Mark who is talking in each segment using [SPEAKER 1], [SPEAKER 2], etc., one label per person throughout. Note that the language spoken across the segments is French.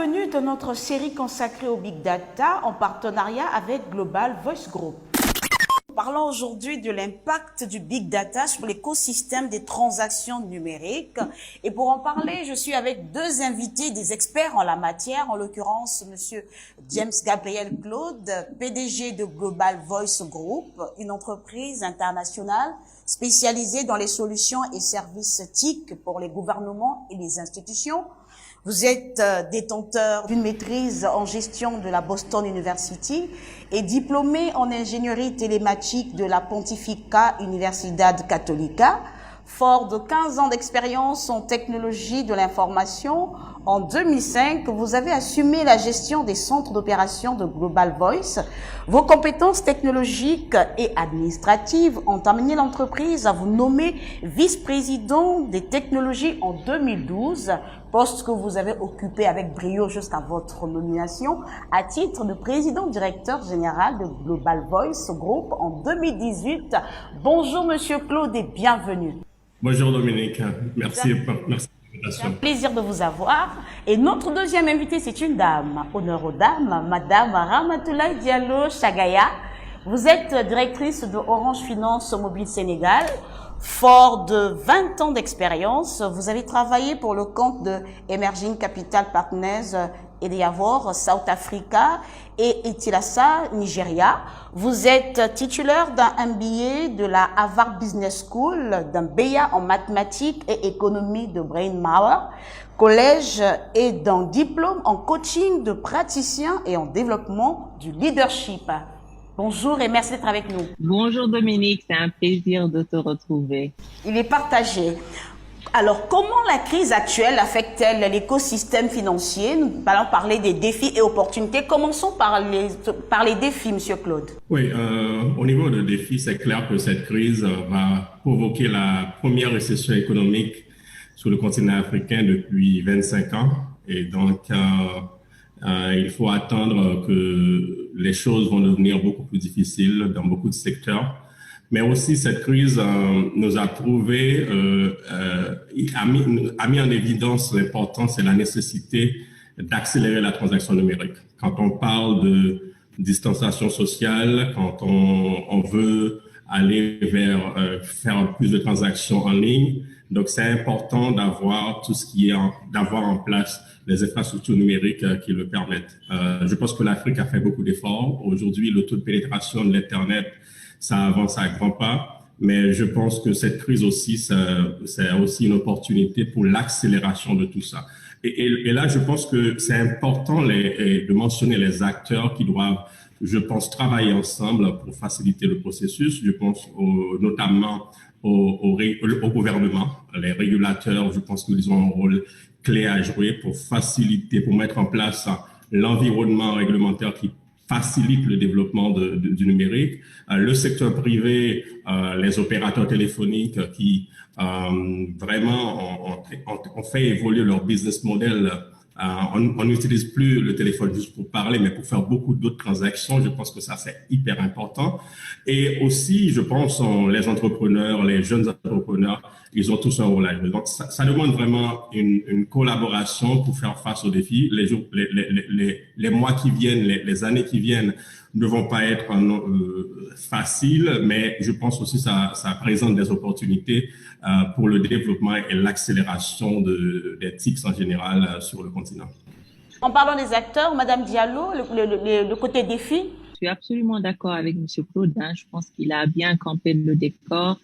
[SPEAKER 1] bienvenue dans notre série consacrée au Big Data en partenariat avec Global Voice Group. Parlons aujourd'hui de l'impact du Big Data sur l'écosystème des transactions numériques. Et pour en parler, je suis avec deux invités, des experts en la matière, en l'occurrence Monsieur James Gabriel Claude, PDG de Global Voice Group, une entreprise internationale spécialisée dans les solutions et services TIC pour les gouvernements et les institutions. Vous êtes détenteur d'une maîtrise en gestion de la Boston University et diplômé en ingénierie télématique de la Pontificia Universidad Católica. Fort de 15 ans d'expérience en technologie de l'information, en 2005, vous avez assumé la gestion des centres d'opération de Global Voice. Vos compétences technologiques et administratives ont amené l'entreprise à vous nommer vice-président des technologies en 2012, poste que vous avez occupé avec brio jusqu'à votre nomination à titre de président directeur général de Global Voice Group en 2018. Bonjour Monsieur Claude et bienvenue.
[SPEAKER 2] Bonjour Dominique, merci pour l'invitation.
[SPEAKER 1] C'est un plaisir de vous avoir. Et notre deuxième invitée, c'est une dame. Honneur aux dames, Madame Ramatoulaye Diallo Chagaya. Vous êtes directrice de Orange Finance Mobile Sénégal. Fort de 20 ans d'expérience, vous avez travaillé pour le compte de Emerging Capital Partners Ediavor, South Africa et Etilasa, Nigeria. Vous êtes titulaire d'un MBA de la Harvard Business School, d'un BA en mathématiques et économie de Brainpower Collège et d'un diplôme en coaching de praticien et en développement du leadership. Bonjour et merci d'être avec nous.
[SPEAKER 3] Bonjour Dominique, c'est un plaisir de te retrouver.
[SPEAKER 1] Il est partagé. Alors, comment la crise actuelle affecte-t-elle l'écosystème financier? Nous allons parler des défis et opportunités. Commençons par les défis, Monsieur Claude.
[SPEAKER 2] Oui, au niveau des défis, c'est clair que cette crise va provoquer la première récession économique sur le continent africain depuis 25 ans. Et donc, il faut attendre que les choses vont devenir beaucoup plus difficiles dans beaucoup de secteurs. Mais aussi, cette crise nous a prouvé, a mis en évidence l'importance et la nécessité d'accélérer la transaction numérique. Quand on parle de distanciation sociale, quand on veut aller vers faire plus de transactions en ligne, donc c'est important d'avoir tout ce qui est d'avoir en place les infrastructures numériques qui le permettent. Je pense que l'Afrique a fait beaucoup d'efforts. Aujourd'hui, le taux de pénétration de l'Internet, ça avance à grands pas, mais je pense que cette crise aussi, c'est aussi une opportunité pour l'accélération de tout ça. Et là, je pense que c'est important de mentionner les acteurs qui doivent, je pense, travailler ensemble pour faciliter le processus. Je pense notamment au gouvernement, les régulateurs, je pense qu'ils ont un rôle clé à jouer pour faciliter, pour mettre en place l'environnement réglementaire qui facilite le développement du numérique. Le secteur privé, les opérateurs téléphoniques qui vraiment ont fait évoluer leur business model. On n'utilise plus le téléphone juste pour parler, mais pour faire beaucoup d'autres transactions. Je pense que ça, c'est hyper important. Et aussi, je pense, les entrepreneurs, les jeunes entrepreneurs, ils ont tous un rôle à jouer. Donc, ça demande vraiment une collaboration pour faire face aux défis. Les mois qui viennent, les années qui viennent ne vont pas être faciles, mais je pense aussi que ça présente des opportunités pour le développement et l'accélération des TICs en général sur le continent.
[SPEAKER 1] En parlant des acteurs, Madame Diallo, le côté défi.
[SPEAKER 3] Je suis absolument d'accord avec M. Claude. Je pense qu'il a bien campé le décor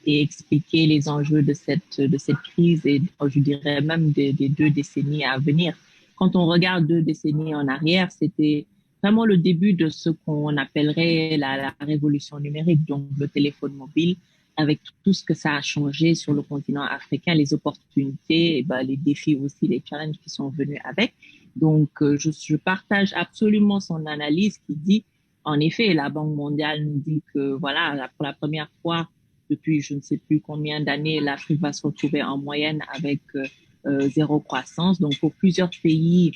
[SPEAKER 3] et expliqué les enjeux de cette crise et je dirais même des 2 décennies à venir. Quand on regarde 2 décennies en arrière, c'était vraiment le début de ce qu'on appellerait la révolution numérique, donc le téléphone mobile, avec tout ce que ça a changé sur le continent africain, les opportunités, et les défis aussi, les challenges qui sont venus avec. Donc, je partage absolument son analyse qui dit, en effet, la Banque mondiale nous dit que, voilà, pour la première fois depuis je ne sais plus combien d'années, l'Afrique va se retrouver en moyenne avec 0 croissance. Donc, pour plusieurs pays,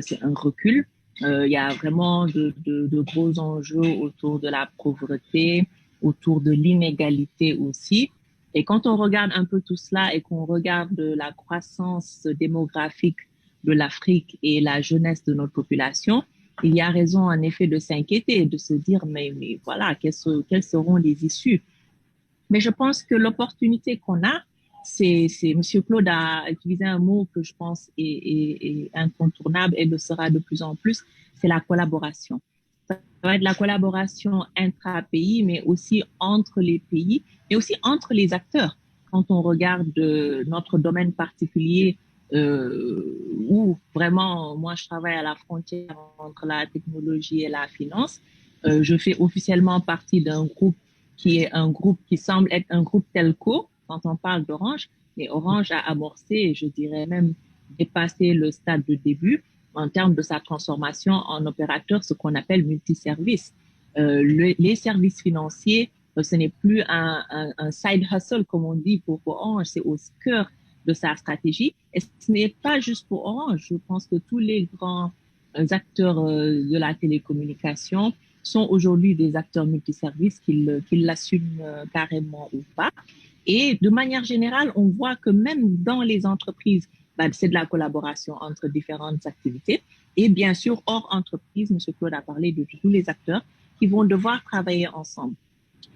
[SPEAKER 3] c'est un recul. Il y a vraiment de gros enjeux autour de la pauvreté, autour de l'inégalité aussi. Et quand on regarde un peu tout cela et qu'on regarde la croissance démographique de l'Afrique et la jeunesse de notre population, il y a raison en effet de s'inquiéter, de se dire mais voilà, quelles seront les issues. Mais je pense que l'opportunité qu'on a, c'est Monsieur Claude a utilisé un mot que je pense est incontournable et le sera de plus en plus, c'est la collaboration. Ça va être la collaboration intra-pays, mais aussi entre les pays, mais aussi entre les acteurs. Quand on regarde notre domaine particulier, où vraiment, moi, je travaille à la frontière entre la technologie et la finance, je fais officiellement partie d'un groupe qui est un groupe qui semble être un groupe telco quand on parle d'Orange, mais Orange a amorcé, je dirais même dépassé le stade de début en termes de sa transformation en opérateur, ce qu'on appelle multiservice. Les services financiers, ce n'est plus un side hustle, comme on dit pour Orange, c'est au cœur de sa stratégie. Et ce n'est pas juste pour Orange. Je pense que tous les grands acteurs de la télécommunication sont aujourd'hui des acteurs multiservices, qu'ils l'assument carrément ou pas. Et de manière générale, on voit que même dans les entreprises, c'est de la collaboration entre différentes activités. Et bien sûr, hors entreprise, M. Claude a parlé de tous les acteurs qui vont devoir travailler ensemble.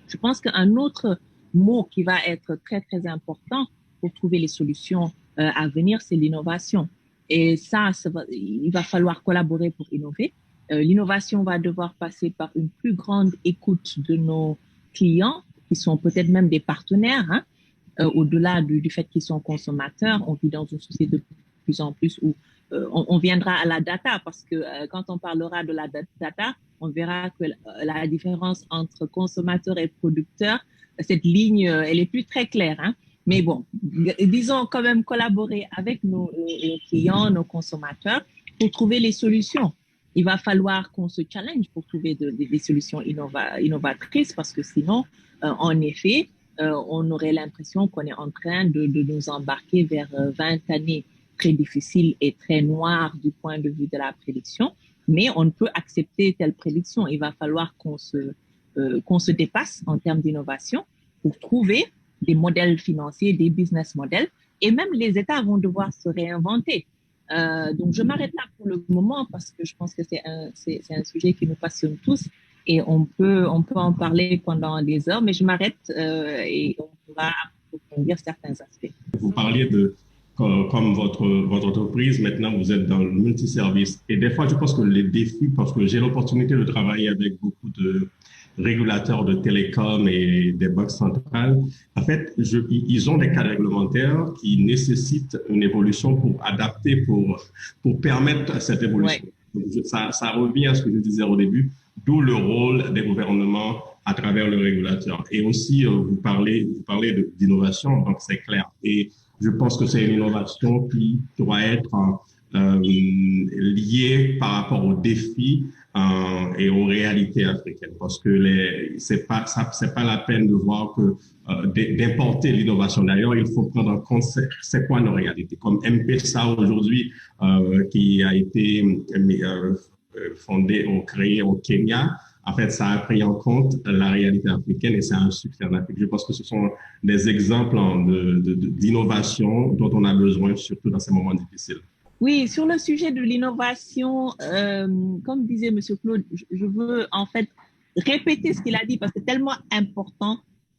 [SPEAKER 3] Je pense qu'un autre mot qui va être très, très important pour trouver les solutions à venir, c'est l'innovation. Et il va falloir collaborer pour innover. L'innovation va devoir passer par une plus grande écoute de nos clients, qui sont peut-être même des partenaires, hein, au-delà du fait qu'ils sont consommateurs. On vit dans une société de plus en plus où on viendra à la data, parce que quand on parlera de la data, on verra que la différence entre consommateurs et producteurs, cette ligne, elle est plus très claire, hein. Mais bon, disons quand même collaborer avec nos clients, nos consommateurs, pour trouver les solutions. Il va falloir qu'on se challenge pour trouver des solutions innovatrices, parce que sinon, en effet, on aurait l'impression qu'on est en train de nous embarquer vers 20 années très difficiles et très noires du point de vue de la prédiction. Mais on ne peut accepter telle prédiction. Il va falloir qu'on se dépasse en termes d'innovation pour trouver des modèles financiers, des business models, et même les États vont devoir se réinventer. Donc, je m'arrête là pour le moment parce que je pense que c'est un sujet qui nous passionne tous et on peut en parler pendant des heures, mais je m'arrête et on pourra approfondir certains aspects.
[SPEAKER 2] Vous parliez comme votre entreprise, maintenant vous êtes dans le multiservice. Et des fois, je pense que les défis, parce que j'ai l'opportunité de travailler avec beaucoup de régulateurs de télécom et des banques centrales, en fait, ils ont des cadres réglementaires qui nécessitent une évolution pour adapter, pour permettre cette évolution. Ouais. Donc, ça revient à ce que je disais au début, d'où le rôle des gouvernements à travers le régulateur. Et aussi, vous parlez d'innovation, donc c'est clair. Et je pense que c'est une innovation qui doit être liée par rapport aux défis et aux réalités africaines, parce que c'est pas la peine de voir que d'importer l'innovation. D'ailleurs, il faut prendre en compte c'est quoi nos réalités. Comme M-Pesa aujourd'hui, qui a été fondé ou créé au Kenya. En fait, ça a pris en compte la réalité africaine et c'est un succès en Afrique. Je pense que ce sont des exemples d'innovation dont on a besoin, surtout dans ces moments difficiles.
[SPEAKER 3] Oui, sur le sujet de l'innovation, comme disait M. Claude, je veux en fait répéter ce qu'il a dit parce que c'est tellement important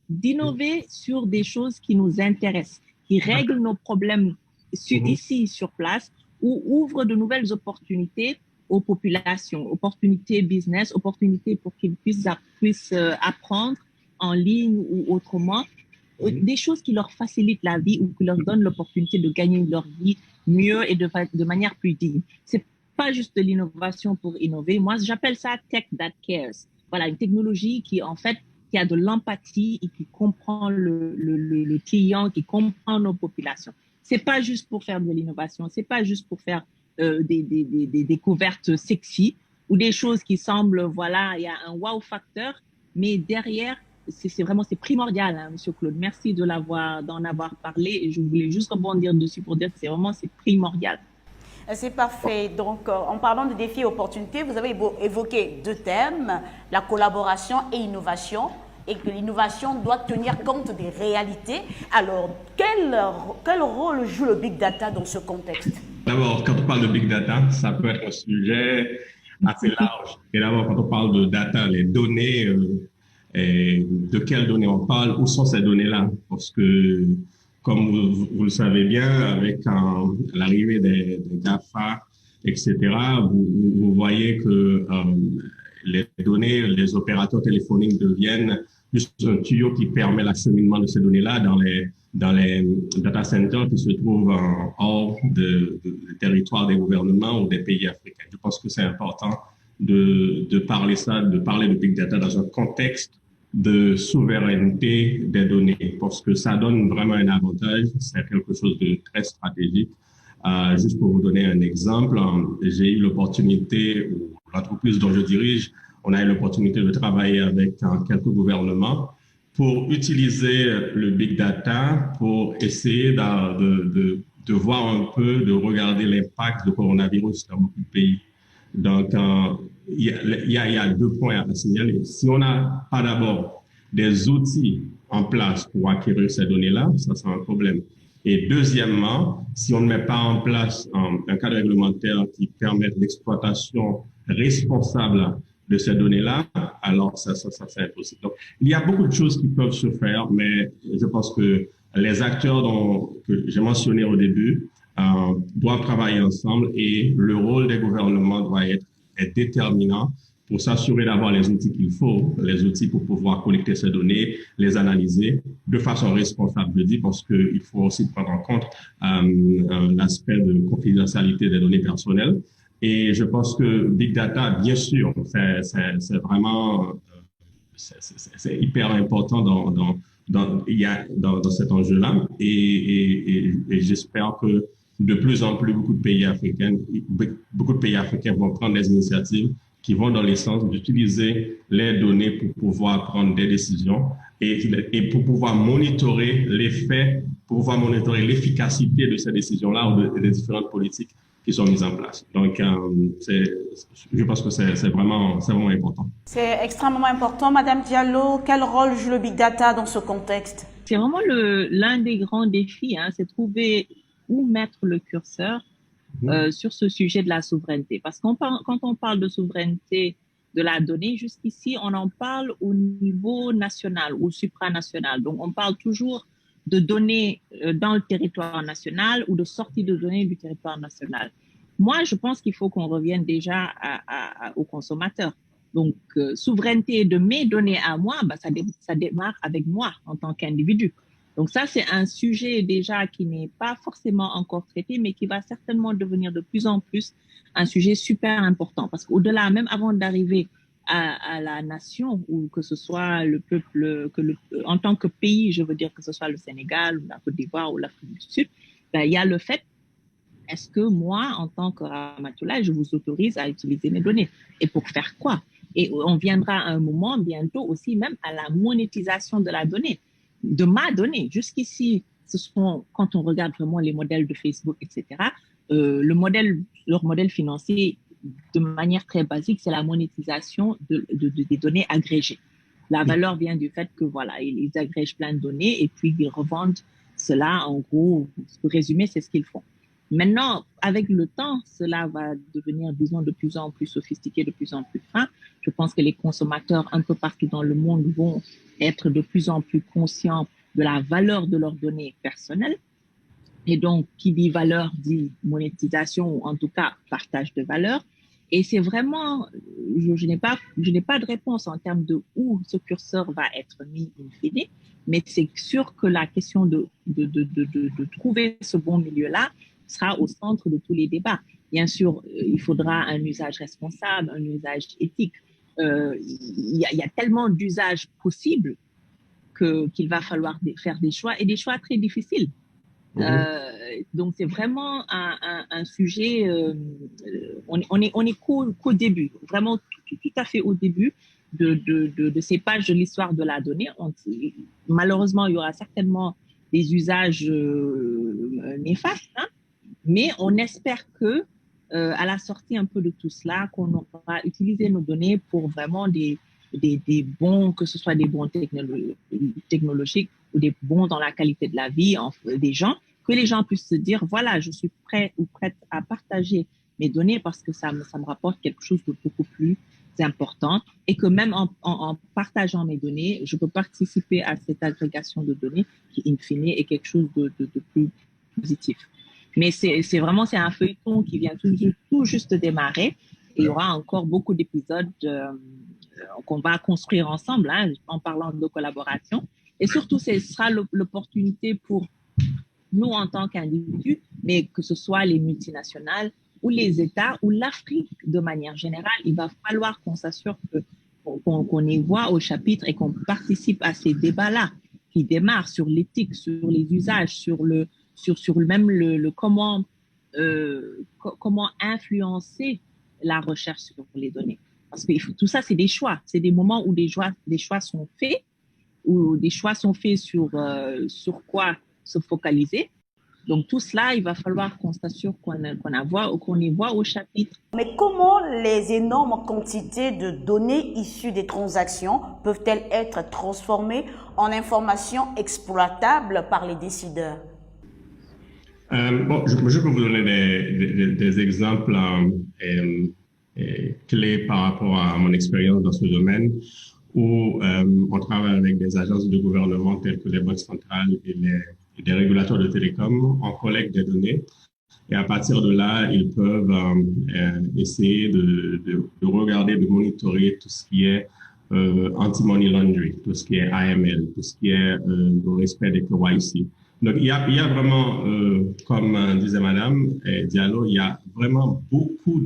[SPEAKER 3] d'innover sur des choses qui nous intéressent, qui règlent nos problèmes ici, sur place, ou ouvrent de nouvelles opportunités aux populations, opportunités business, opportunités pour qu'ils puissent apprendre en ligne ou autrement, des choses qui leur facilitent la vie ou qui leur donnent l'opportunité de gagner leur vie mieux et de manière plus digne. C'est pas juste de l'innovation pour innover. Moi, j'appelle ça tech that cares. Voilà, une technologie qui, en fait, qui a de l'empathie et qui comprend le client, qui comprend nos populations. C'est pas juste pour faire de l'innovation, c'est pas juste pour faire des découvertes sexy ou des choses qui semblent, voilà, il y a un wow facteur, mais derrière, c'est primordial, hein, Monsieur Claude. Merci d'en avoir parlé et je voulais juste rebondir dessus pour dire que c'est primordial.
[SPEAKER 1] C'est parfait. Donc, en parlant de défis et opportunités, vous avez évoqué deux thèmes, la collaboration et innovation, et que l'innovation doit tenir compte des réalités. Alors, quel rôle joue le Big Data dans ce contexte?
[SPEAKER 2] D'abord, quand on parle de big data, ça peut être un sujet assez large. Et d'abord, quand on parle de data, les données, et de quelles données on parle, où sont ces données-là? Parce que, comme vous le savez bien, avec l'arrivée des GAFA, etc., vous voyez que les données, les opérateurs téléphoniques deviennent juste un tuyau qui permet l'acheminement de ces données-là dans les data centers qui se trouvent hors de territoire des gouvernements ou des pays africains. Je pense que c'est important de parler de parler de big data dans un contexte de souveraineté des données, parce que ça donne vraiment un avantage, c'est quelque chose de très stratégique. Juste pour vous donner un exemple, j'ai eu l'opportunité, ou l'entreprise dont je dirige, on a eu l'opportunité de travailler avec quelques gouvernements pour utiliser le big data pour essayer de voir un peu, de regarder l'impact du coronavirus dans beaucoup de pays. Donc, il y a deux points à signaler. Si on n'a pas d'abord des outils en place pour acquérir ces données-là, ça c'est un problème. Et deuxièmement, si on ne met pas en place un cadre réglementaire qui permette l'exploitation responsable de ces données-là, alors ça c'est impossible. Donc, il y a beaucoup de choses qui peuvent se faire, mais je pense que les acteurs que j'ai mentionnés au début doivent travailler ensemble et le rôle des gouvernements doit être déterminant pour s'assurer d'avoir les outils qu'il faut, les outils pour pouvoir collecter ces données, les analyser de façon responsable, je dis, parce qu'il faut aussi prendre en compte l'aspect de confidentialité des données personnelles. Et je pense que Big Data, bien sûr, c'est vraiment c'est hyper important dans cet enjeu-là. Et j'espère que de plus en plus, beaucoup de pays africains vont prendre des initiatives qui vont dans le sens d'utiliser les données pour pouvoir prendre des décisions et pour pouvoir monitorer l'effet, pour pouvoir monitorer l'efficacité de ces décisions-là ou des différentes politiques qui sont mises en place. Donc, je pense que c'est vraiment important.
[SPEAKER 1] C'est extrêmement important. Madame Diallo, quel rôle joue le big data dans ce contexte?
[SPEAKER 3] C'est vraiment l'un des grands défis, hein, c'est trouver où mettre le curseur sur ce sujet de la souveraineté. Parce que quand on parle de souveraineté de la donnée, jusqu'ici, on en parle au niveau national ou supranational. Donc, on parle toujours de données dans le territoire national ou de sortie de données du territoire national. Moi, je pense qu'il faut qu'on revienne déjà aux consommateurs. Donc, souveraineté de mes données à moi, bah, ça démarre avec moi en tant qu'individu. Donc ça, c'est un sujet déjà qui n'est pas forcément encore traité, mais qui va certainement devenir de plus en plus un sujet super important. Parce qu'au-delà, même avant d'arriver à la nation, ou que ce soit le peuple, en tant que pays, je veux dire que ce soit le Sénégal, ou la Côte d'Ivoire, ou l'Afrique du Sud, ben, il y a le fait, est-ce que moi, en tant que Ramatoulaye, je vous autorise à utiliser mes données? Et pour faire quoi? Et on viendra à un moment bientôt aussi même à la monétisation de la donnée. De ma donnée. Jusqu'ici, quand on regarde vraiment les modèles de Facebook, etc., leur modèle financier, de manière très basique, c'est la monétisation des données agrégées. La valeur vient du fait que, voilà, ils agrègent plein de données et puis ils revendent cela. En gros, pour résumer, c'est ce qu'ils font. Maintenant, avec le temps, cela va devenir, disons, de plus en plus sophistiqué, de plus en plus fin. Je pense que les consommateurs un peu partout dans le monde vont être de plus en plus conscients de la valeur de leurs données personnelles. Et donc, qui dit valeur dit monétisation ou en tout cas partage de valeur. Et c'est vraiment, je n'ai pas de réponse en termes de où ce curseur va être mis in fine, mais c'est sûr que la question de trouver ce bon milieu-là sera au centre de tous les débats. Bien sûr, il faudra un usage responsable, un usage éthique. Il y a tellement d'usages possibles qu'il va falloir faire des choix et des choix très difficiles. Donc c'est vraiment un sujet. On est qu'au début, vraiment tout à fait au début de ces pages de l'histoire de la donnée. Malheureusement, il y aura certainement des usages néfastes, hein, mais on espère que à la sortie un peu de tout cela, qu'on aura utilisé nos données pour vraiment des bons, que ce soit des bons technologiques ou des bons dans la qualité de la vie des gens, que les gens puissent se dire, voilà, je suis prêt ou prête à partager mes données parce que ça me rapporte quelque chose de beaucoup plus important et que même en partageant mes données, je peux participer à cette agrégation de données qui, in fine, est quelque chose de plus positif. Mais c'est vraiment, c'est un feuilleton qui vient tout juste de démarrer et il y aura encore beaucoup d'épisodes qu'on va construire ensemble, hein, en parlant de collaboration. Et surtout, ce sera l'opportunité pour nous en tant qu'individus, mais que ce soit les multinationales ou les États ou l'Afrique de manière générale, il va falloir qu'on s'assure qu'on y voit au chapitre et qu'on participe à ces débats-là qui démarrent sur l'éthique, sur les usages, sur même le comment influencer la recherche sur les données. Parce que tout ça, c'est des choix. C'est des moments où des choix sont faits, où des choix sont faits sur quoi se focaliser. Donc tout cela, il va falloir qu'on s'assure qu'on y voit au chapitre.
[SPEAKER 1] Mais comment les énormes quantités de données issues des transactions peuvent-elles être transformées en informations exploitables par les décideurs?
[SPEAKER 2] Je peux vous donner des exemples clés par rapport à mon expérience dans ce domaine où on travaille avec des agences de gouvernement telles que les banques centrales et des régulateurs de télécom, on collecte des données et à partir de là, ils peuvent essayer de regarder, de monitorer tout ce qui est anti-money laundering, tout ce qui est AML, tout ce qui est le respect des KYC. Donc, il y a vraiment, comme disait Madame Diallo, il y a vraiment beaucoup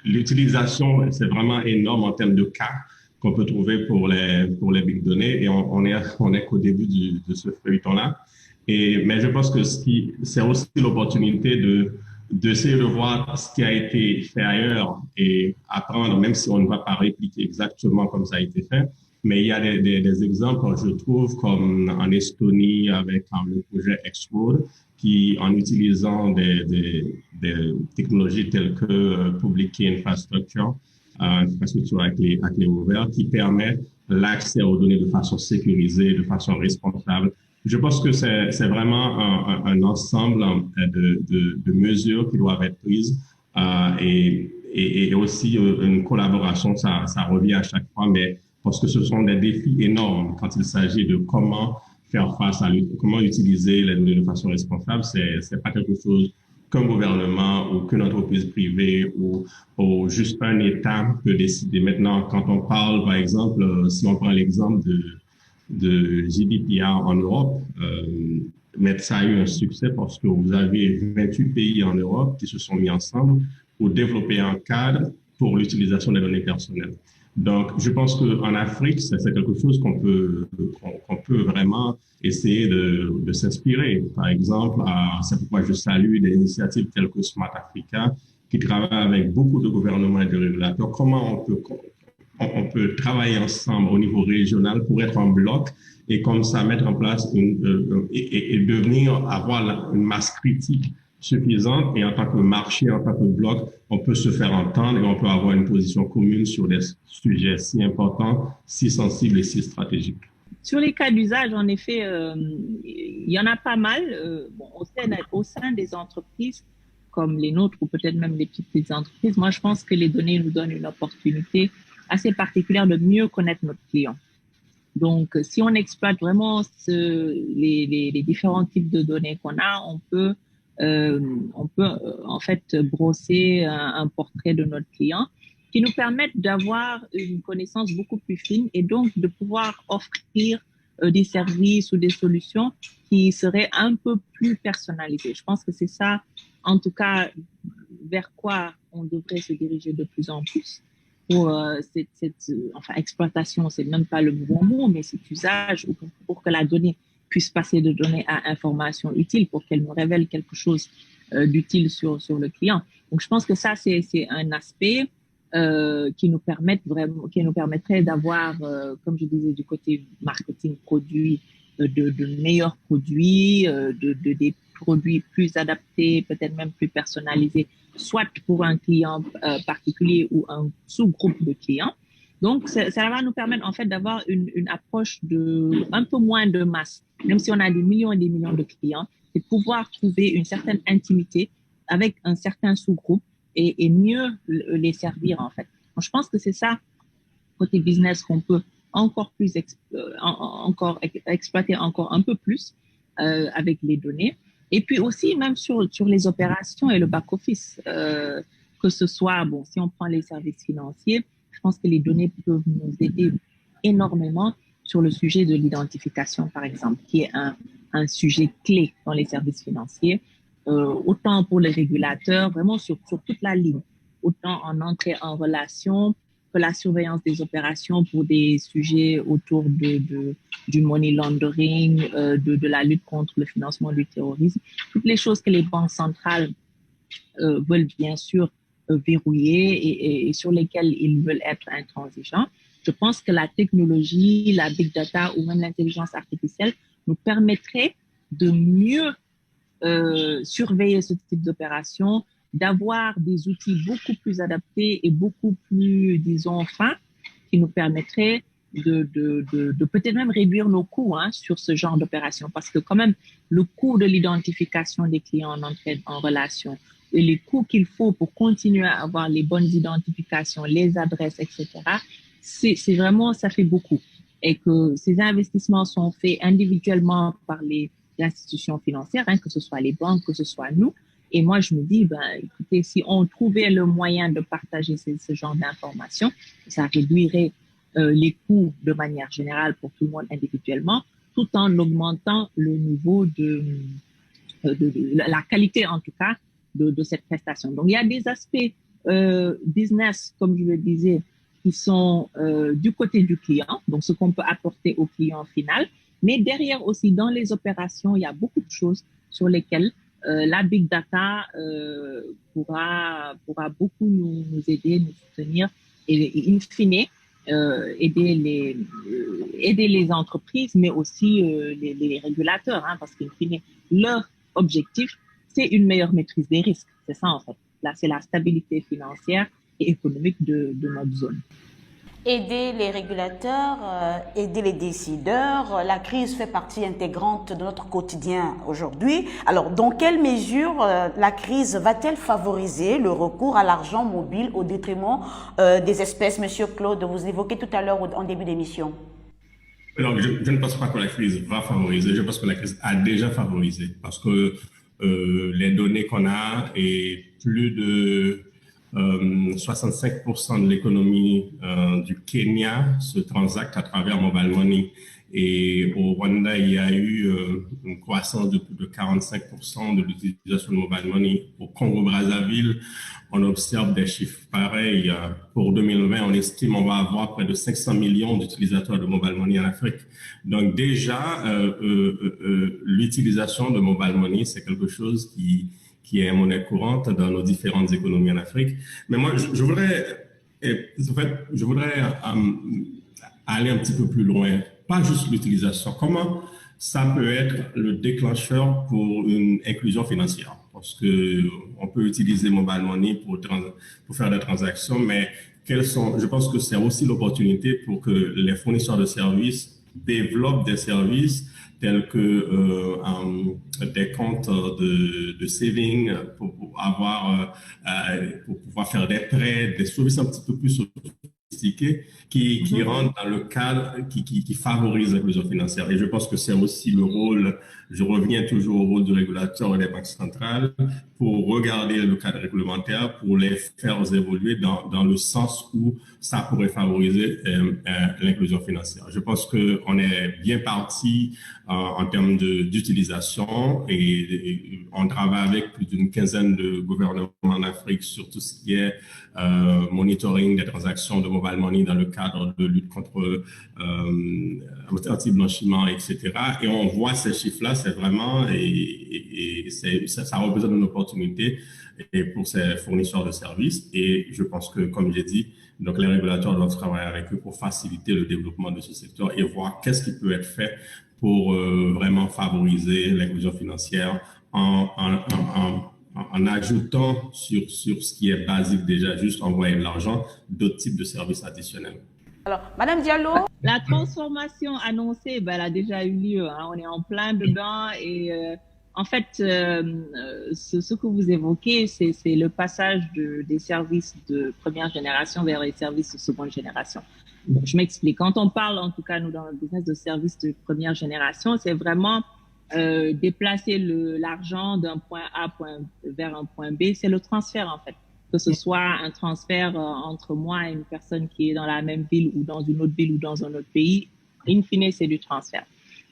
[SPEAKER 2] l'utilisation, c'est vraiment énorme en termes de cas qu'on peut trouver pour les big données et on est qu'au début de ce feuilleton-là. Mais je pense que c'est aussi l'opportunité d'essayer de voir ce qui a été fait ailleurs et apprendre, même si on ne va pas répliquer exactement comme ça a été fait. Mais il y a des exemples, je trouve, comme en Estonie avec le projet X-Road, qui, en utilisant des technologies telles que Public Key Infrastructure, infrastructure à clé ouverte, qui permet l'accès aux données de façon sécurisée, de façon responsable. Je pense que c'est vraiment un ensemble de mesures qui doivent être prises et aussi une collaboration, ça revient à chaque fois, mais parce que ce sont des défis énormes quand il s'agit de comment faire face comment utiliser les données de façon responsable. C'est pas quelque chose qu'un gouvernement ou qu'une entreprise privée ou juste un État peut décider. Maintenant, quand on parle, par exemple, si on prend l'exemple de GDPR en Europe, mais ça a eu un succès parce que vous avez 28 pays en Europe qui se sont mis ensemble pour développer un cadre pour l'utilisation des données personnelles. Donc, je pense qu'en Afrique, c'est quelque chose qu'on peut vraiment essayer de s'inspirer. Par exemple, c'est pourquoi je salue des initiatives telles que Smart Africa, qui travaillent avec beaucoup de gouvernements et de régulateurs. Comment on peut travailler ensemble au niveau régional pour être en bloc et comme ça mettre en place et avoir une masse critique suffisante et en tant que marché, en tant que bloc, on peut se faire entendre et on peut avoir une position commune sur des sujets si importants, si sensibles et si stratégiques.
[SPEAKER 3] Sur les cas d'usage, en effet, il y en a pas mal au sein des entreprises comme les nôtres ou peut-être même les petites entreprises. Moi, je pense que les données nous donnent une opportunité assez particulière de mieux connaître notre client. Donc, si on exploite vraiment les différents types de données qu'on a, on peut en fait brosser un portrait de notre client qui nous permettent d'avoir une connaissance beaucoup plus fine et donc de pouvoir offrir des services ou des solutions qui seraient un peu plus personnalisées. Je pense que c'est ça, en tout cas, vers quoi on devrait se diriger de plus en plus pour exploitation, c'est même pas le bon mot, mais cet usage pour que la donnée puisse passer de données à information utile pour qu'elle nous révèle quelque chose d'utile sur le client. Donc, je pense que ça, c'est un aspect qui nous permettrait d'avoir, comme je disais, du côté marketing produit, de meilleurs produits, des produits plus adaptés, peut-être même plus personnalisés, soit pour un client particulier ou un sous-groupe de clients. Donc, ça va nous permettre en fait d'avoir une approche de un peu moins de masse, même si on a des millions et des millions de clients, c'est de pouvoir trouver une certaine intimité avec un certain sous-groupe et mieux les servir en fait. Donc, je pense que c'est ça côté business qu'on peut encore plus encore exploiter encore un peu plus avec les données. Et puis aussi même sur les opérations et le back office, que ce soit bon si on prend les services financiers, je pense que les données peuvent nous aider énormément sur le sujet de l'identification par exemple, qui est un sujet clé dans les services financiers, autant pour les régulateurs, vraiment sur toute la ligne, autant en entrée en relation que la surveillance des opérations pour des sujets autour du money laundering, de la lutte contre le financement du terrorisme, toutes les choses que les banques centrales veulent bien sûr verrouiller et sur lesquelles ils veulent être intransigeants. Je pense que la technologie, la big data ou même l'intelligence artificielle nous permettrait de mieux surveiller ce type d'opération, d'avoir des outils beaucoup plus adaptés et beaucoup plus, disons, fins, qui nous permettraient de peut-être même réduire nos coûts sur ce genre d'opération. Parce que quand même, le coût de l'identification des clients en entrée en relation et les coûts qu'il faut pour continuer à avoir les bonnes identifications, les adresses, etc., c'est vraiment, ça fait beaucoup. Et que ces investissements sont faits individuellement par les institutions financières, que ce soit les banques, que ce soit nous. Et moi, je me dis, écoutez, si on trouvait le moyen de partager ce genre d'informations, ça réduirait les coûts de manière générale pour tout le monde individuellement, tout en augmentant le niveau de la qualité, en tout cas, de cette prestation. Donc, il y a des aspects business, comme je le disais, qui sont du côté du client, donc ce qu'on peut apporter au client final. Mais derrière aussi, dans les opérations, il y a beaucoup de choses sur lesquelles la big data pourra beaucoup nous aider, nous soutenir et in fine, aider les entreprises, mais aussi les régulateurs, parce qu'in fine, leur objectif, c'est une meilleure maîtrise des risques. C'est ça, en fait. Là, c'est la stabilité financière et économique de notre zone.
[SPEAKER 1] Aider les régulateurs, aider les décideurs, la crise fait partie intégrante de notre quotidien aujourd'hui. Alors, dans quelle mesure la crise va-t-elle favoriser le recours à l'argent mobile au détriment des espèces? Monsieur Claude, vous évoquez tout à l'heure en début d'émission.
[SPEAKER 2] Alors, je ne pense pas que la crise va favoriser, je pense que la crise a déjà favorisé parce que les données qu'on a et plus de 65% de l'économie du Kenya se transacte à travers mobile money. Et au Rwanda, il y a eu une croissance de plus de 45% de l'utilisation de mobile money. Au Congo-Brazzaville, on observe des chiffres pareils. Pour 2020, on estime qu'on va avoir près de 500 millions d'utilisateurs de mobile money en Afrique. Donc déjà, l'utilisation de mobile money, c'est quelque chose qui est monnaie courante dans nos différentes économies en Afrique. Mais moi, je voudrais aller un petit peu plus loin. Pas juste l'utilisation. Comment ça peut être le déclencheur pour une inclusion financière? Parce que on peut utiliser mobile money pour faire des transactions, mais je pense que c'est aussi l'opportunité pour que les fournisseurs de services développent des services tels que des comptes de saving pour pouvoir faire des prêts, des services un petit peu plus sophistiqués qui rentrent dans le cadre qui favorise l'inclusion financière. Et je pense que c'est aussi le rôle, je reviens toujours au rôle du régulateur et des banques centrales pour regarder le cadre réglementaire, pour les faire évoluer dans le sens où ça pourrait favoriser l'inclusion financière. Je pense qu'on est bien parti en termes d'utilisation et on travaille avec plus d'une quinzaine de gouvernements en Afrique sur tout ce qui est monitoring des transactions de mobile money dans le cadre de lutte contre anti-blanchiment, etc. Et on voit ces chiffres-là, c'est vraiment, ça représente une opportunité pour ces fournisseurs de services. Et je pense que, comme j'ai dit, donc les régulateurs doivent travailler avec eux pour faciliter le développement de ce secteur et voir qu'est-ce qui peut être fait pour vraiment favoriser l'inclusion financière en ajoutant sur ce qui est basique déjà, juste envoyer de l'argent, d'autres types de services additionnels.
[SPEAKER 1] Alors, Madame Diallo,
[SPEAKER 3] La transformation annoncée, ben, elle a déjà eu lieu, hein. On est en plein dedans et en fait, ce que vous évoquez, c'est le passage des services de première génération vers les services de seconde génération. Bon, je m'explique. Quand on parle, en tout cas, nous, dans le business de services de première génération, c'est vraiment déplacer l'argent d'un point vers un point B. C'est le transfert, en fait. Que ce soit un transfert entre moi et une personne qui est dans la même ville ou dans une autre ville ou dans un autre pays, in fine, c'est du transfert.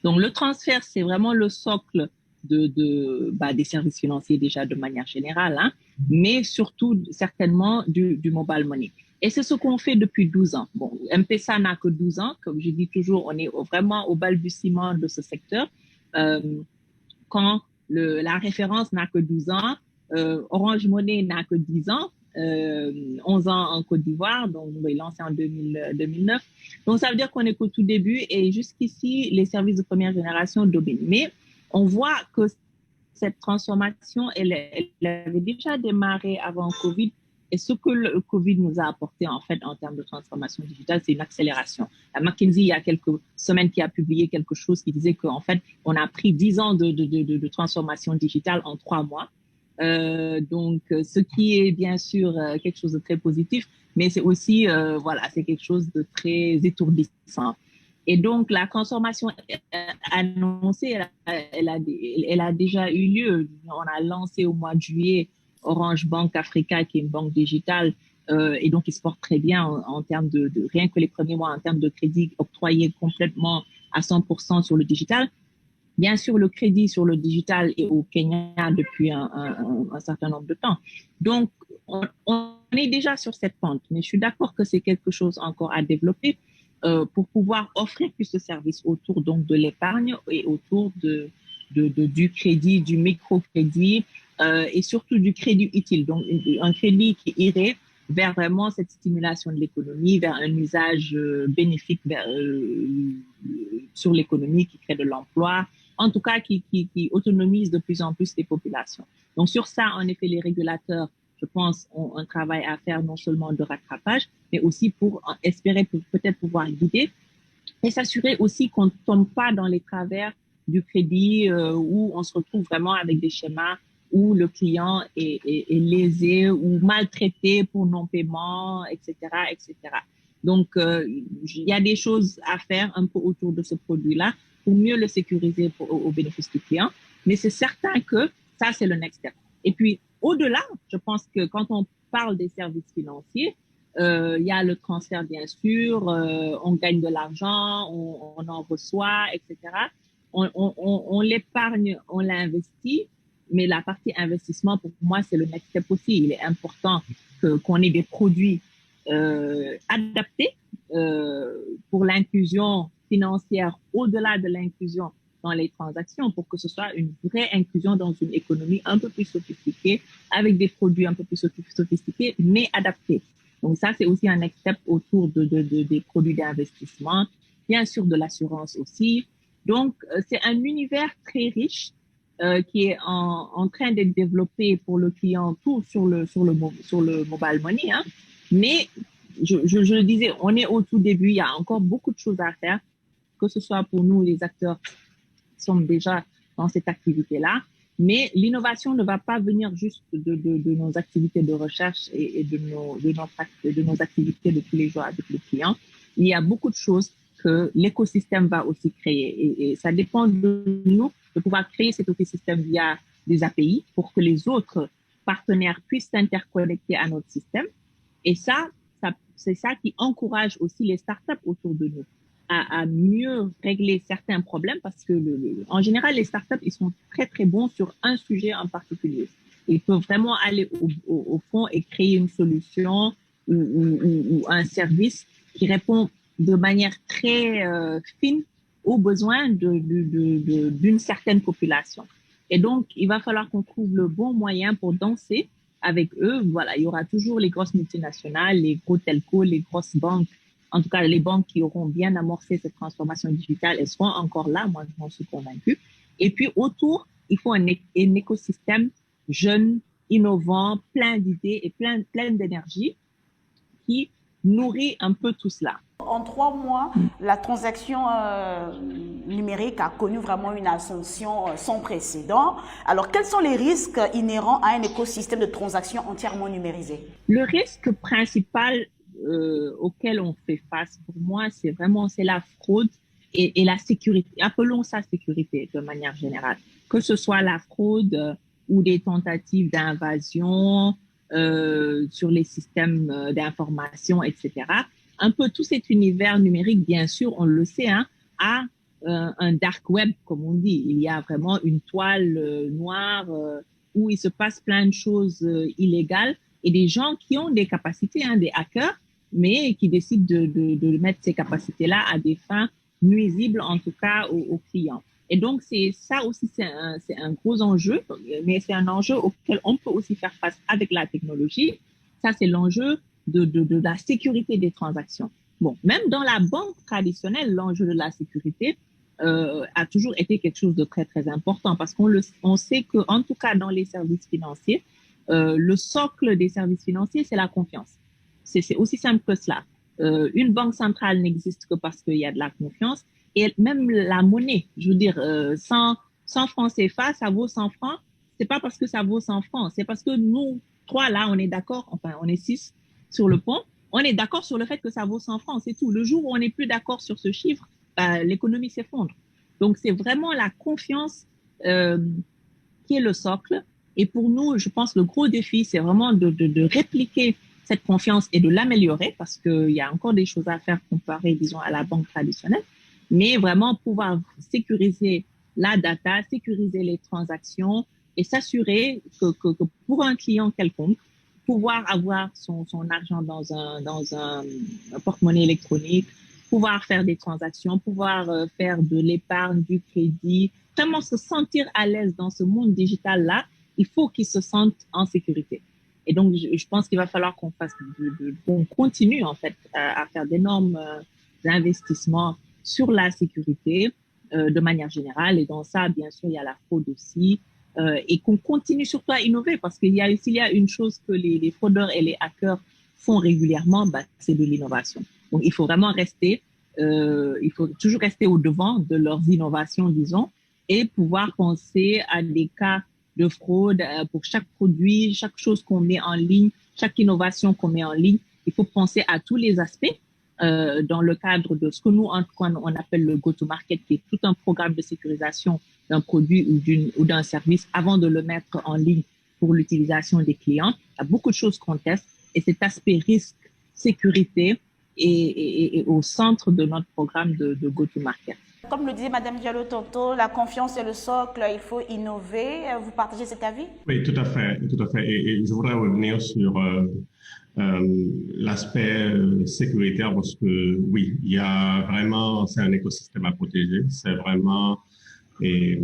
[SPEAKER 3] Donc, le transfert, c'est vraiment le socle des services financiers déjà de manière générale, hein, mais surtout, certainement, du mobile money. Et c'est ce qu'on fait depuis 12 ans. Bon, M-Pesa n'a que 12 ans. Comme je dis toujours, on est vraiment au balbutiement de ce secteur. Euh, quand la référence n'a que 12 ans, Orange Money n'a que 10 ans, 11 ans en Côte d'Ivoire, donc il est lancé en 2009. Donc ça veut dire qu'on est qu'au tout début et jusqu'ici, les services de première génération dominent. Mais on voit que cette transformation, elle avait déjà démarré avant Covid. Et ce que le Covid nous a apporté, en fait, en termes de transformation digitale, c'est une accélération. La McKinsey, il y a quelques semaines, qui a publié quelque chose qui disait qu'en fait, on a pris 10 ans de transformation digitale en 3 mois. Donc, ce qui est bien sûr quelque chose de très positif, mais c'est aussi, c'est quelque chose de très étourdissant. Et donc, la transformation annoncée, elle a déjà eu lieu. On a lancé au mois de juillet Orange Bank Africa, qui est une banque digitale, et donc ils se portent très bien en termes de rien que les premiers mois, en termes de crédit octroyé complètement à 100% sur le digital. Bien sûr, le crédit sur le digital est au Kenya depuis un certain nombre de temps. Donc, on est déjà sur cette pente, mais je suis d'accord que c'est quelque chose encore à développer pour pouvoir offrir plus de services autour donc de l'épargne et autour du crédit, du microcrédit et surtout du crédit utile. Donc, un crédit qui irait vers vraiment cette stimulation de l'économie, vers un usage bénéfique sur l'économie qui crée de l'emploi, en tout cas qui autonomise de plus en plus les populations. Donc, sur ça, en effet, les régulateurs, je pense, ont un travail à faire non seulement de rattrapage, mais aussi pour espérer peut-être pouvoir guider et s'assurer aussi qu'on ne tombe pas dans les travers du crédit où on se retrouve vraiment avec des schémas où le client est lésé ou maltraité pour non-paiement, etc., etc. Donc, il y a des choses à faire un peu autour de ce produit-là pour mieux le sécuriser au bénéfice du client. Mais c'est certain que ça, c'est le next step. Et puis, au-delà, je pense que quand on parle des services financiers, il y a le transfert, bien sûr, on gagne de l'argent, on en reçoit, etc. On l'épargne, on l'investit, mais la partie investissement, pour moi, c'est le next step aussi. Il est important qu'on ait des produits adaptés pour l'inclusion financière au-delà de l'inclusion dans les transactions pour que ce soit une vraie inclusion dans une économie un peu plus sophistiquée avec des produits un peu plus sophistiqués mais adaptés. Donc ça, c'est aussi un next step autour des produits d'investissement, bien sûr de l'assurance aussi. Donc, c'est un univers très riche qui est en train d'être développé pour le client, tout sur le mobile money. Hein. Mais je le disais, on est au tout début, il y a encore beaucoup de choses à faire, que ce soit pour nous, les acteurs qui sont déjà dans cette activité-là. Mais l'innovation ne va pas venir juste de nos activités de recherche et de nos activités de tous les jours avec les clients. Il y a beaucoup de choses que l'écosystème va aussi créer. Et ça dépend de nous de pouvoir créer cet écosystème via des API pour que les autres partenaires puissent s'interconnecter à notre système. Et ça c'est ça qui encourage aussi les startups autour de nous à mieux régler certains problèmes parce que en général, les startups, ils sont très, très bons sur un sujet en particulier. Ils peuvent vraiment aller au fond et créer une solution ou un service qui répond de manière très fine aux besoins d'une certaine population. Et donc, il va falloir qu'on trouve le bon moyen pour danser avec eux. Voilà, il y aura toujours les grosses multinationales, les gros telcos, les grosses banques. En tout cas, les banques qui auront bien amorcé cette transformation digitale, elles seront encore là, moi je m'en suis convaincue. Et puis autour, il faut un écosystème jeune, innovant, plein d'idées et plein d'énergie qui nourrit un peu tout cela.
[SPEAKER 1] En 3 mois, la transaction numérique a connu vraiment une ascension sans précédent. Alors, quels sont les risques inhérents à un écosystème de transactions entièrement numérisé?
[SPEAKER 3] Le risque principal auquel on fait face, pour moi, c'est la fraude et la sécurité. Appelons ça sécurité de manière générale. Que ce soit la fraude ou des tentatives d'invasion sur les systèmes d'information, etc. Un peu tout cet univers numérique, bien sûr, on le sait, hein, a un dark web, comme on dit. Il y a vraiment une toile noire où il se passe plein de choses illégales et des gens qui ont des capacités, hein, des hackers, mais qui décident de mettre ces capacités-là à des fins nuisibles, en tout cas aux clients. Et donc, c'est ça aussi, c'est un gros enjeu, mais c'est un enjeu auquel on peut aussi faire face avec la technologie. Ça, c'est l'enjeu de la sécurité des transactions. Bon, même dans la banque traditionnelle, l'enjeu de la sécurité a toujours été quelque chose de très, très important parce on sait que, en tout cas, dans les services financiers, le socle des services financiers, c'est la confiance. C'est aussi simple que cela. Une banque centrale n'existe que parce qu'il y a de la confiance. Et même la monnaie, je veux dire, 100 francs CFA, ça vaut 100 francs. C'est pas parce que ça vaut 100 francs, c'est parce que nous, 3 là, on est d'accord, enfin, on est 6 sur le pont, on est d'accord sur le fait que ça vaut 100 francs, c'est tout. Le jour où on n'est plus d'accord sur ce chiffre, l'économie s'effondre. Donc, c'est vraiment la confiance qui est le socle. Et pour nous, je pense, le gros défi, c'est vraiment de répliquer cette confiance et de l'améliorer parce qu'il y a encore des choses à faire comparé, disons, à la banque traditionnelle. Mais vraiment pouvoir sécuriser la data, sécuriser les transactions et s'assurer que pour un client quelconque, pouvoir avoir son argent dans un porte-monnaie électronique, pouvoir faire des transactions, pouvoir faire de l'épargne, du crédit, vraiment se sentir à l'aise dans ce monde digital-là, il faut qu'ils se sentent en sécurité. Et donc, je pense qu'il va falloir qu'on continue en fait à faire d'énormes investissements sur la sécurité de manière générale. Et dans ça, bien sûr, il y a la fraude aussi. Et qu'on continue surtout à innover parce s'il y a une chose que les fraudeurs et les hackers font régulièrement, c'est de l'innovation. Donc, il faut vraiment il faut toujours rester au devant de leurs innovations, disons, et pouvoir penser à des cas de fraude pour chaque produit, chaque chose qu'on met en ligne, chaque innovation qu'on met en ligne. Il faut penser à tous les aspects dans le cadre de ce que nous, on appelle le go-to-market, qui est tout un programme de sécurisation d'un produit ou d'un service avant de le mettre en ligne pour l'utilisation des clients. Il y a beaucoup de choses qu'on teste et cet aspect risque, sécurité est au centre de notre programme de go-to-market.
[SPEAKER 1] Comme le disait Madame Diallo tantôt, la confiance est le socle, il faut innover. Vous partagez cet avis?
[SPEAKER 2] Oui, tout à fait, tout à fait. Et je voudrais revenir sur l'aspect sécuritaire parce que oui, il y a vraiment, c'est un écosystème à protéger. C'est vraiment, et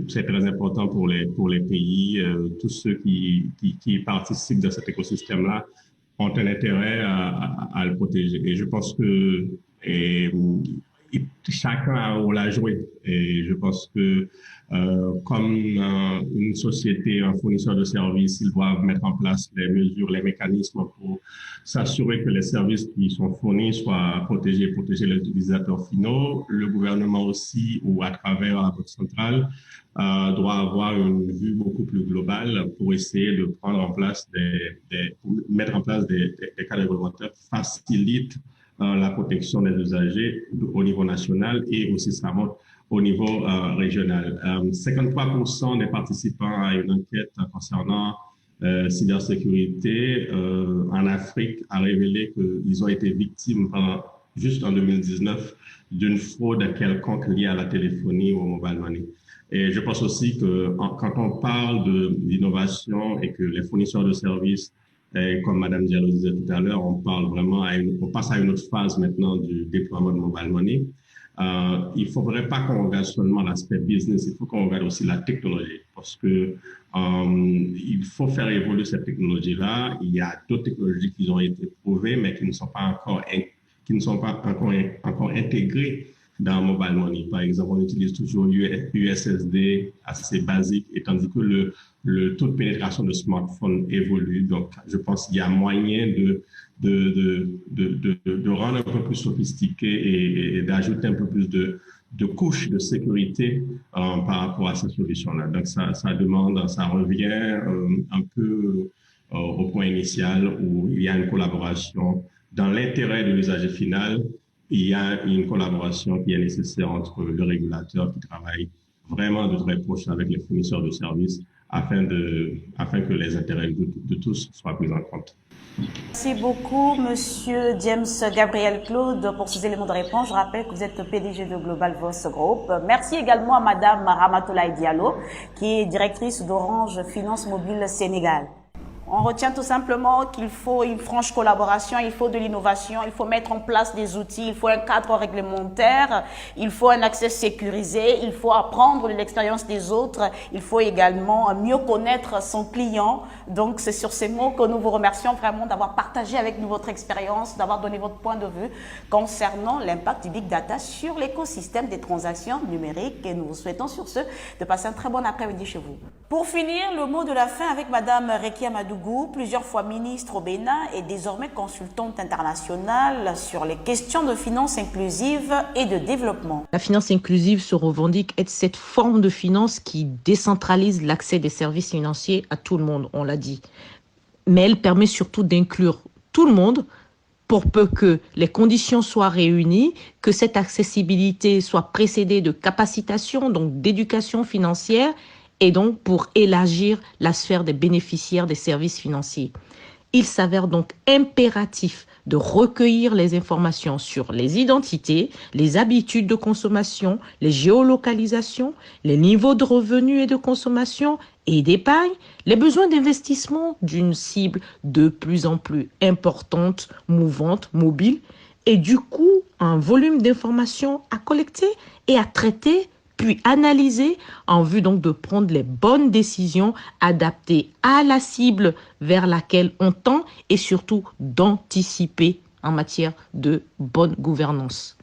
[SPEAKER 2] c'est très important pour les pays. Tous ceux qui participent de cet écosystème-là ont un intérêt à le protéger. Et je pense que chacun a un rôle à jouer. Et je pense que comme une société, un fournisseur de services, ils doivent mettre en place les mesures, les mécanismes pour s'assurer que les services qui sont fournis soient protéger les utilisateurs finaux. Le gouvernement aussi, ou à travers la Banque centrale, doit avoir une vue beaucoup plus globale pour essayer de prendre en place mettre en place des cadres réglementaires qui facilitent la protection des usagers au niveau national et aussi ça monte au niveau régional. 53% des participants à une enquête concernant cybersécurité en Afrique a révélé qu'ils ont été victimes juste en 2019 d'une fraude quelconque liée à la téléphonie ou au mobile money. Et je pense aussi que quand on parle d'innovation et que les fournisseurs de services, et comme Madame Diallo disait tout à l'heure, on passe à une autre phase maintenant du déploiement de mobile money. Il ne faudrait pas qu'on regarde seulement l'aspect business, il faut qu'on regarde aussi la technologie parce que il faut faire évoluer cette technologie-là. Il y a d'autres technologies qui ont été prouvées mais qui ne sont pas encore intégrées dans Mobile Money. Par exemple, on utilise toujours l'USSD assez basique, et tandis que le taux de pénétration de smartphones évolue. Donc, je pense qu'il y a moyen de rendre un peu plus sophistiqué et d'ajouter un peu plus de couches de sécurité par rapport à ces solutions-là. Donc, ça revient un peu au point initial où il y a une collaboration dans l'intérêt de l'usager final. Il y a une collaboration qui est nécessaire entre le régulateur qui travaille vraiment de très proche avec les fournisseurs de services afin que les intérêts de tous soient pris en compte.
[SPEAKER 1] Merci beaucoup, Monsieur James Gabriel Claude, pour ces éléments de réponse. Je rappelle que vous êtes PDG de Global Voice Group. Merci également à Madame Ramatoulaye Diallo, qui est directrice d'Orange Finance Mobile Sénégal. On retient tout simplement qu'il faut une franche collaboration, il faut de l'innovation, il faut mettre en place des outils, il faut un cadre réglementaire, il faut un accès sécurisé, il faut apprendre de l'expérience des autres, il faut également mieux connaître son client. Donc, c'est sur ces mots que nous vous remercions vraiment d'avoir partagé avec nous votre expérience, d'avoir donné votre point de vue concernant l'impact du Big Data sur l'écosystème des transactions numériques. Et nous vous souhaitons sur ce de passer un très bon après-midi chez vous. Pour finir, le mot de la fin avec Madame Rekia Madougou, plusieurs fois ministre au Bénin et désormais consultante internationale sur les questions de finance inclusive et de développement.
[SPEAKER 4] La finance inclusive se revendique être cette forme de finance qui décentralise l'accès des services financiers à tout le monde, on l'a dit. Mais elle permet surtout d'inclure tout le monde pour peu que les conditions soient réunies, que cette accessibilité soit précédée de capacitation, donc d'éducation financière, et donc pour élargir la sphère des bénéficiaires des services financiers. Il s'avère donc impératif de recueillir les informations sur les identités, les habitudes de consommation, les géolocalisations, les niveaux de revenus et de consommation et d'épargne, les besoins d'investissement d'une cible de plus en plus importante, mouvante, mobile, et du coup un volume d'informations à collecter et à traiter, puis analyser en vue donc de prendre les bonnes décisions adaptées à la cible vers laquelle on tend et surtout d'anticiper en matière de bonne gouvernance.